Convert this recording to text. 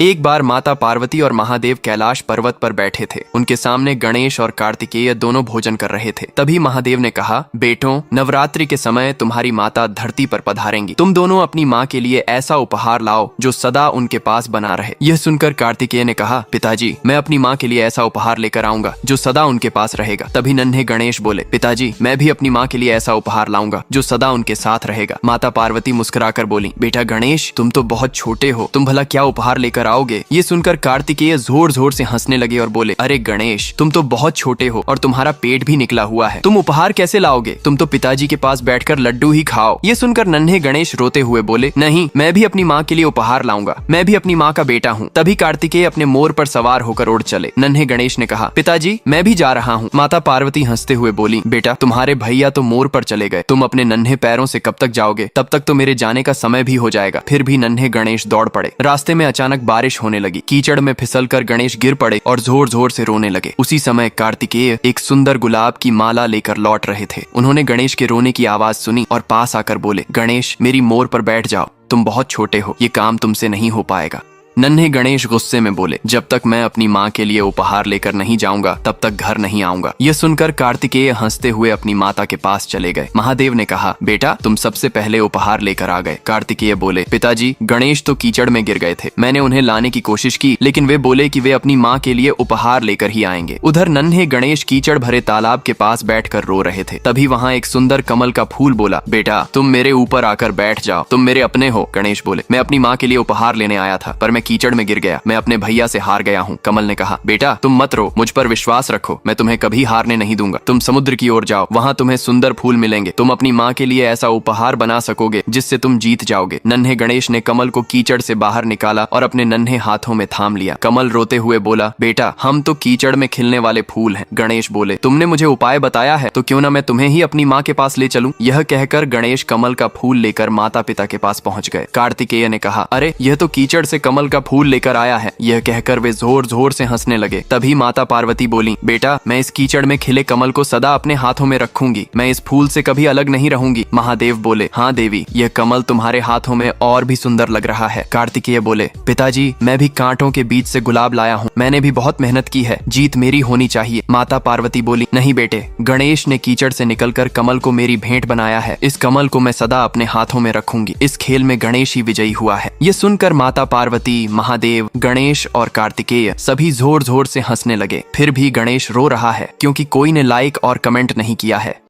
एक बार माता पार्वती और महादेव कैलाश पर्वत पर बैठे थे। उनके सामने गणेश और कार्तिकेय दोनों भोजन कर रहे थे। तभी महादेव ने कहा, बेटों, नवरात्रि के समय तुम्हारी माता धरती पर पधारेंगी। तुम दोनों अपनी माँ के लिए ऐसा उपहार लाओ जो सदा उनके पास बना रहे। यह सुनकर कार्तिकेय ने कहा, पिताजी, मैं अपनी माँ के लिए ऐसा उपहार लेकर आऊंगा जो सदा उनके पास रहेगा। तभी नन्हे गणेश बोले, पिताजी, मैं भी अपनी माँ के लिए ऐसा उपहार लाऊंगा जो सदा उनके साथ रहेगा। माता पार्वती मुस्कुराकर बोली, बेटा गणेश, तुम तो बहुत छोटे हो, तुम भला क्या उपहार लेकर आओगे? ये सुनकर कार्तिकेय जोर जोर से हंसने लगे और बोले, अरे गणेश, तुम तो बहुत छोटे हो और तुम्हारा पेट भी निकला हुआ है, तुम उपहार कैसे लाओगे? तुम तो पिताजी के पास बैठकर लड्डू ही खाओ। ये सुनकर नन्हे गणेश रोते हुए बोले, नहीं, मैं भी अपनी माँ के लिए उपहार लाऊंगा, मैं भी अपनी माँ का बेटा हूँ। तभी कार्तिकेय अपने मोर पर सवार होकर उड़ चले। नन्हे गणेश ने कहा, पिताजी, मैं भी जा रहा हूँ। माता पार्वती हंसते हुए बोली, बेटा, तुम्हारे भैया तो मोर पर चले गए, तुम अपने नन्हे पैरों से कब तक जाओगे? तब तक तो मेरे जाने का समय भी हो जाएगा। फिर भी नन्हे गणेश दौड़ पड़े। रास्ते में अचानक बारिश होने लगी। कीचड़ में फिसलकर गणेश गिर पड़े और जोर जोर से रोने लगे। उसी समय कार्तिकेय एक सुंदर गुलाब की माला लेकर लौट रहे थे। उन्होंने गणेश के रोने की आवाज सुनी और पास आकर बोले, गणेश, मेरी मोर पर बैठ जाओ, तुम बहुत छोटे हो, ये काम तुमसे नहीं हो पाएगा। नन्हे गणेश गुस्से में बोले, जब तक मैं अपनी माँ के लिए उपहार लेकर नहीं जाऊंगा तब तक घर नहीं आऊंगा। यह सुनकर कार्तिकेय हंसते हुए अपनी माता के पास चले गए। महादेव ने कहा, बेटा, तुम सबसे पहले उपहार लेकर आ गए। कार्तिकेय बोले, पिताजी, गणेश तो कीचड़ में गिर गए थे, मैंने उन्हें लाने की कोशिश की, लेकिन वे बोले कि वे अपनी माँ के लिए उपहार लेकर ही आएंगे। उधर नन्हे गणेश कीचड़ भरे तालाब के पास बैठकर रो रहे थे। तभी वहाँ एक सुंदर कमल का फूल बोला, बेटा, तुम मेरे ऊपर आकर बैठ जाओ, तुम मेरे अपने हो। गणेश बोले, मैं अपनी माँ के लिए उपहार लेने आया था, पर मैं कीचड़ में गिर गया, मैं अपने भैया से हार गया हूँ। कमल ने कहा, बेटा, तुम मत रो, मुझ पर विश्वास रखो, मैं तुम्हें कभी हारने नहीं दूंगा। तुम समुद्र की ओर जाओ, वहाँ तुम्हें सुंदर फूल मिलेंगे, तुम अपनी माँ के लिए ऐसा उपहार बना सकोगे जिससे तुम जीत जाओगे। नन्हे गणेश ने कमल को कीचड़ से बाहर निकाला और अपने नन्हे हाथों में थाम लिया। कमल रोते हुए बोला, बेटा, हम तो कीचड़ में खिलने वाले फूल हैं। गणेश बोले, तुमने मुझे उपाय बताया है, तो क्यों ना मैं तुम्हें ही अपनी माँ के पास ले चलूं? यह कहकर गणेश कमल का फूल लेकर माता पिता के पास पहुंच गए। कार्तिकेय ने कहा, अरे, यह तो कीचड़ से कमल का फूल लेकर आया है। यह कहकर वे जोर जोर से हंसने लगे। तभी माता पार्वती बोली, बेटा, मैं इस कीचड़ में खिले कमल को सदा अपने हाथों में रखूंगी, मैं इस फूल से कभी अलग नहीं रहूंगी। महादेव बोले, हाँ देवी, यह कमल तुम्हारे हाथों में और भी सुंदर लग रहा है। कार्तिकेय बोले, पिताजी, मैं भी कांटों के बीच से गुलाब लाया हूँ, मैंने भी बहुत मेहनत की है, जीत मेरी होनी चाहिए। माता पार्वती बोली, नहीं बेटे, गणेश ने कीचड़ से निकलकर कमल को मेरी भेंट बनाया है, इस कमल को मैं सदा अपने हाथों में रखूंगी। इस खेल में गणेश ही विजयी हुआ है। ये सुनकर माता पार्वती, महादेव, गणेश और कार्तिकेय सभी जोर जोर से हंसने लगे। फिर भी गणेश रो रहा है क्योंकि कोई ने लाइक और कमेंट नहीं किया है।